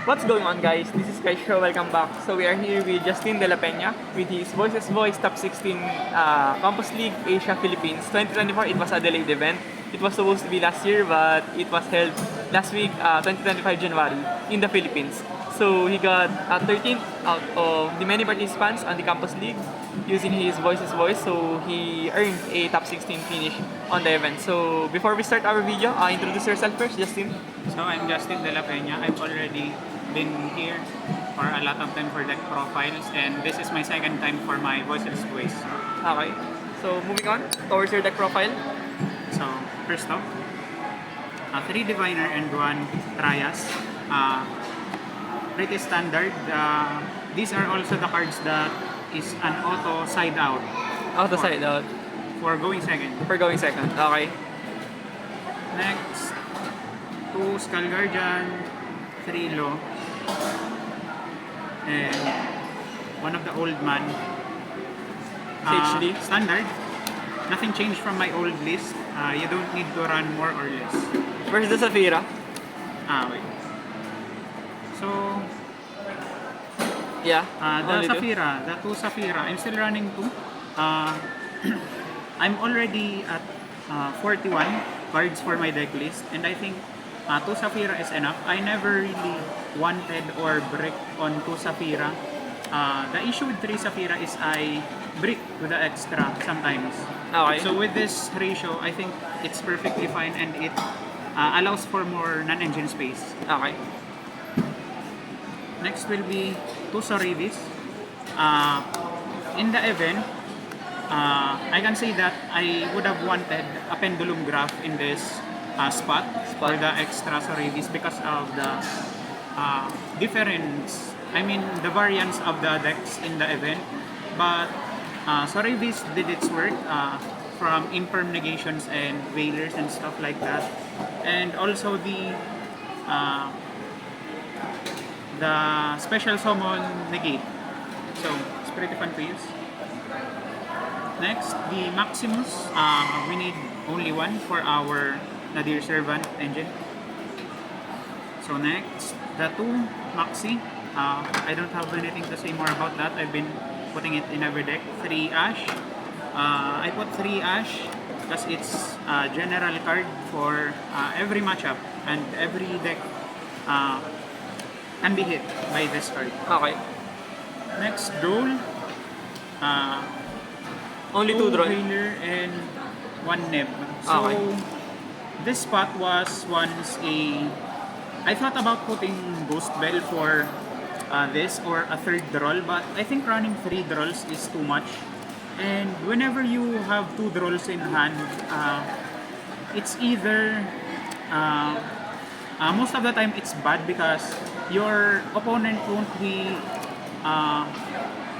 What's going on, guys? This is Kaisho. Welcome back. So we are here with Justine Dela Peña with his Voiceless Top 16 Campus League Asia Philippines 2024. It was a delayed event. It was supposed to be last year, but it was held last week, 2025 January, in the Philippines. So he got 13th out of the many participants on the Campus League using his Voiceless Voice. So he earned a top 16 finish on the event. So before we start our video, introduce yourself first, Justine. So I'm Justine Dela Peña. I've already been here for a lot of time for deck profiles, and this is my second time for my Voiceless Voice. Okay. So moving on towards your deck profile. So first up, 3 Diviner and 1 Trias. Pretty standard. These are also the cards that is an auto side out. Auto side out. For going second. For going second. Okay. Next, 2 Skull Guardian, 3 Lo, and 1 of the Old Man. HD. Standard. Nothing changed from my old list. You don't need to run more or less. Where's the Safira? Wait. So, Yeah. the only two? Safira, the 2 Safira, I'm still running 2. I'm already at 41 cards for my deck list, and I think 2 Safira is enough. I never really wanted or brick on 2 Safira. The issue with 3 Safira is I brick with the extra sometimes. Okay. So with this ratio, I think it's perfectly fine, and it allows for more non-engine space. Okay. Next will be 2 Sorivis. In the event, I can say that I would have wanted a pendulum graph in this spot for the extra Sorivis because of the difference, the variance of the decks in the event. But Sorivis did its work from imperm negations and veilers and stuff like that. And also the special summon negate. So it's pretty fun to use. Next, the Maximus. We need only 1 for our Nadir Servant engine. So next, the 2 Maxi. I don't have anything to say more about that. I've been putting it in every deck. 3 Ash. I put 3 Ash because it's a general card for every matchup, and every deck can be hit by this card. Okay. Next, Droll. Only 2 draw. Healer and 1 Neb. So, Okay. this spot was once I thought about putting Ghost Bell for this or a 3rd drawl, but I think running 3 drawls is too much. And whenever you have 2 drawls in hand, it's either most of the time it's bad because your opponent won't be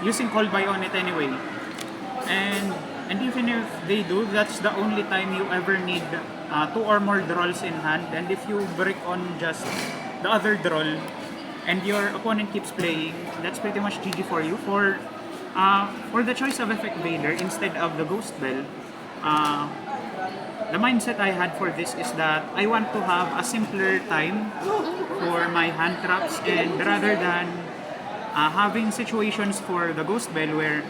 using Call By on it anyway. And even if they do, that's the only time you ever need 2 or more drawls in hand. And if you break on just the other drawl and your opponent keeps playing, that's pretty much GG for you. For the choice of Effect Veiler instead of the Ghost Bell, the mindset I had for this is that I want to have a simpler time for my hand traps, and rather than having situations for the Ghost Bell where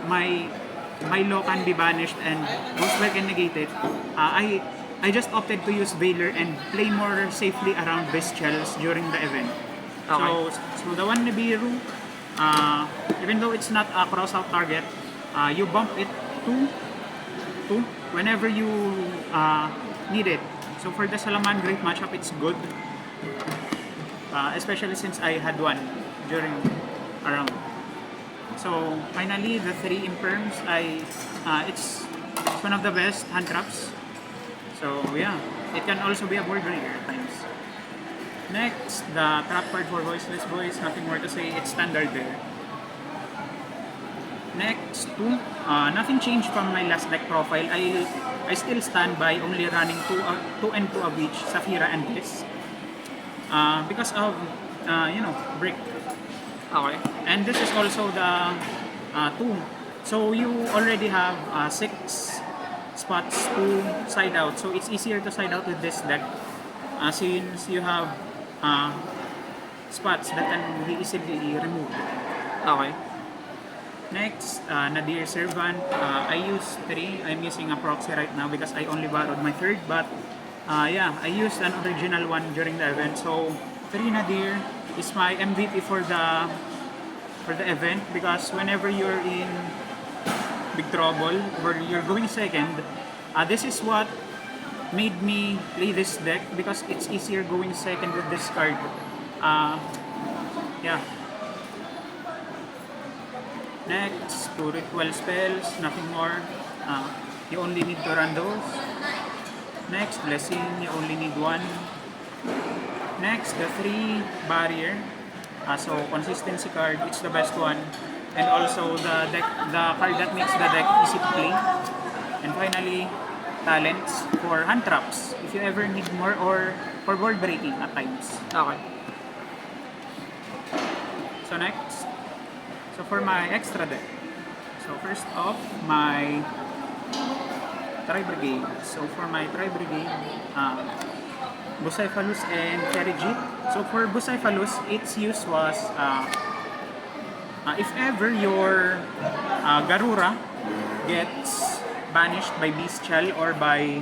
my law can be banished and Ghost Bell can negate it, I just opted to use Veiler and play more safely around Bestials during the event. Okay. So the 1 Nibiru, even though it's not a cross-out target, you bump it to whenever you need it. So for the Salaman Great matchup, it's good. Especially since I had 1 during a round. So finally, the 3 Imperms, it's one of the best hand traps. So yeah, it can also be a board breaker at times. Next, the trap card for Voiceless Voice, nothing more to say, it's standard there. Next, 2, nothing changed from my last deck profile. I still stand by only running 2 and 2 of each, Safira and this. Because of, brick. Okay. And this is also the 2. So you already have 6 spots to side out. So it's easier to side out with this deck since you have spots that can be easily removed. Okay. Next, Nadir Servant. I use 3. I'm using a proxy right now because I only borrowed my 3rd. But yeah, I used an original one during the event. So 3 Nadir is my MVP for the event because whenever you're in big trouble or you're going second, this is what made me play this deck because it's easier going second with this card. Yeah. Next, 2 ritual spells, nothing more. You only need to run those. Next, blessing, you only need 1. Next, the 3 barrier. So consistency card, it's the best one. And also the card that makes the deck easy to play. And finally, talents for hand traps if you ever need more or for board breaking at times. Okay. So next, so for my extra deck. So first off, my Tri-Brigade. So for my Tri-Brigade, Bucephalus and Perigit. So for Bucephalus, its use was if ever your Garura gets banished by Bestial or by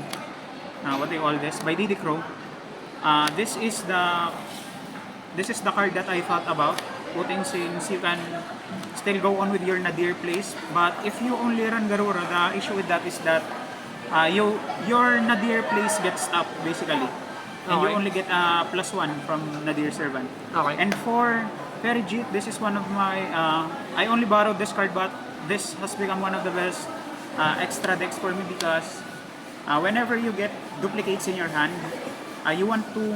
what do you call this? By Didi Crow. This is the card that I thought about putting since you can still go on with your Nadir plays. But if you only run Garura, the issue with that is that your Nadir plays get stopped basically. And you Okay. only get a +1 from Nadir Servant. Okay. And for Perigit, this is one of my I only borrowed this card but this has become one of the best extra decks for me because whenever you get duplicates in your hand, you want to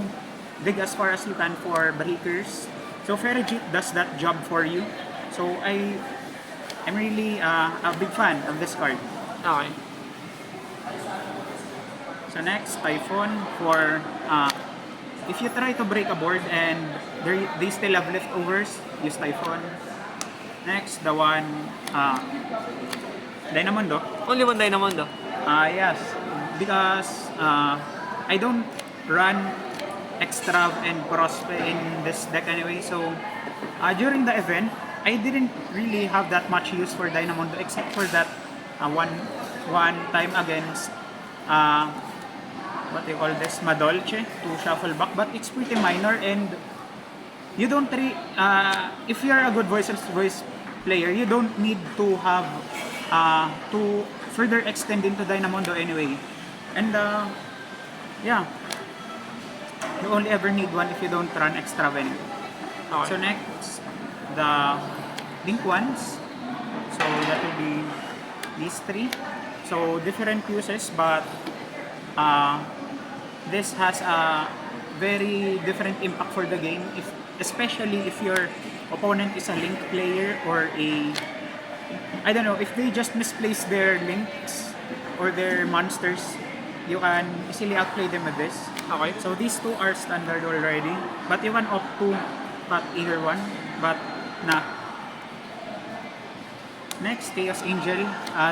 dig as far as you can for breakers. So Ferrigit does that job for you. So I'm really a big fan of this card. Okay. So next, Typhoon for if you try to break a board and they still have leftovers, use Typhoon. Next, the one Dynamondo. Only one Dynamondo. Yes, because I don't run Extra and Prospe in this deck anyway. So during the event, I didn't really have that much use for Dynamondo except for that one time against what they call this Madolche to shuffle back, but it's pretty minor and you don't if you're a good voice player, you don't need to have to further extend into Dynamondo anyway. And yeah, you only ever need 1 if you don't run Extra Venom. Okay. So next, the link ones. So that will be these 3. So different uses, but this has a very different impact for the game, especially if your opponent is a link player or I don't know, if they just misplace their links or their monsters, you can easily outplay them with this. Okay. So these 2 are standard already, but you can opt to cut either one, but nah. Next, Chaos Angel.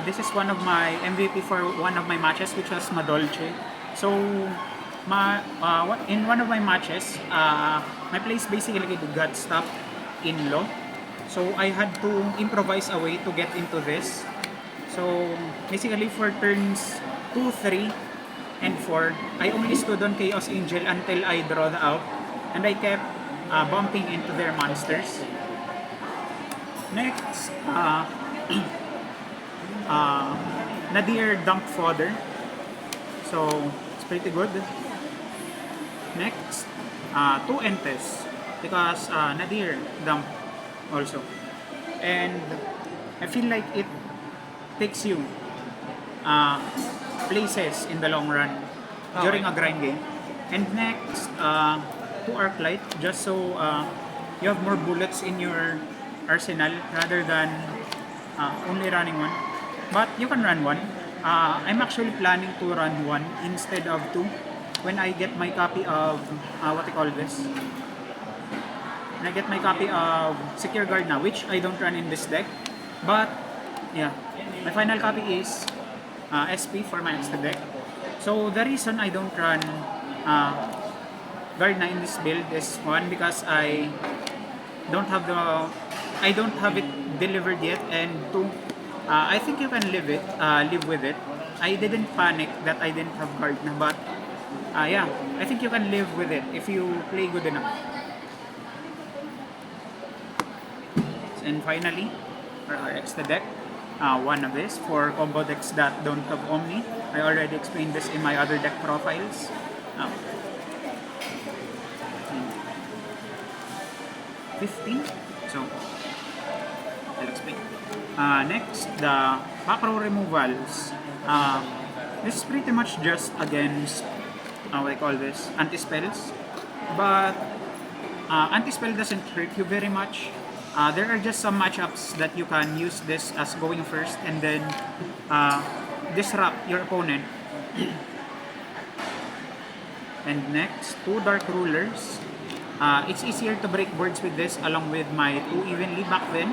This is one of my MVP for one of my matches, which was Madolche. So, in one of my matches, my plays basically got stuck in low. So, I had to improvise a way to get into this. So, basically for turns 2, 3, and 4, I only stood on Chaos Angel until I draw the out. And I kept bumping into their monsters. Next, Nadir Dump Fodder. So, it's pretty good. Next, 2 Entes. Because Nadir Dump also. And I feel like it takes you places in the long run during a grind game. And next, 2 Arclight. Just so you have more bullets in your arsenal rather than only running 1. But you can run 1. I'm actually planning to run 1 instead of 2 when I get my copy of what I call this. When I get my copy of Secure Guard now, which I don't run in this deck. But yeah, my final copy is SP for my extra deck. So the reason I don't run guard na in this build is one, because don't have the I don't have it delivered yet, and two, I think you can live with it. I didn't panic that I didn't have guard na, but yeah, I think you can live with it if you play good enough. And finally, for our extra deck, one of this for combo decks that don't have Omni. I already explained this in my other deck profiles. 15. So, I'll explain. Next, the back row removals. This is pretty much just against, what I call this, anti-spells. But anti-spell doesn't hurt you very much. There are just some matchups that you can use this as going first and then disrupt your opponent. And next, 2 Dark Rulers. It's easier to break boards with this along with my 2 evenly back then.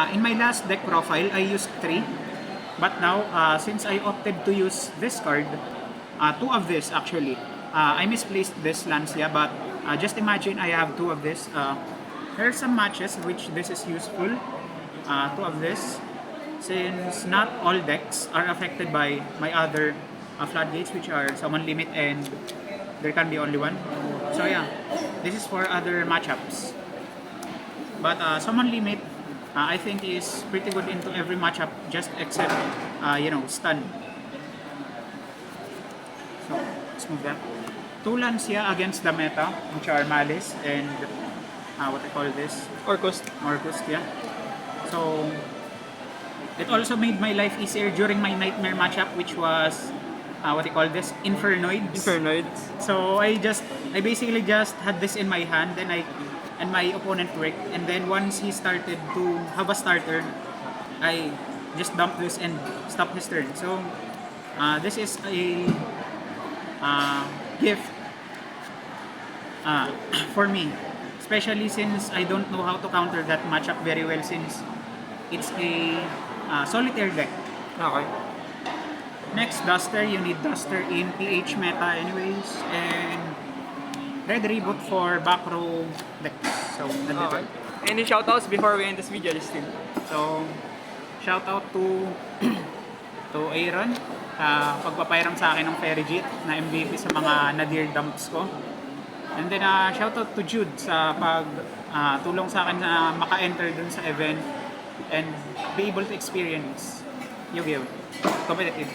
In my last deck profile, I used 3. But now, since I opted to use this card, 2 of this actually. I misplaced this Lancia, but just imagine I have 2 of this. There are some matches which this is useful. 2 of this. Since not all decks are affected by my other floodgates, which are Summon Limit and there can be only one. So yeah, this is for other matchups. But Summon Limit, I think is pretty good into every matchup, just except, stun. So, let's move that. 2 Lancia against the meta, which are Malice and what I call this? Orcust. Yeah. So, it also made my life easier during my Nightmare matchup, which was, what I call this? Infernoids. So, I basically just had this in my hand, and my opponent worked, and then once he started to have a starter, I just dumped this and stopped his turn. So, this is a gift for me. Especially since I don't know how to counter that matchup very well, since it's a solitaire deck. Okay. Next, Duster. You need Duster in PH meta anyways. And Red Reboot for back row decks. So, Okay. Any shoutouts before we end this video, Justine? So, shoutout to Aaron. Pagpapairam sa akin ng Ferrijit na MVP sa mga Nadir dumps ko. And then, shoutout to Jude sa tulong sa akin na maka-enter dun sa event and be able to experience Yu-Gi-Oh! Competitive.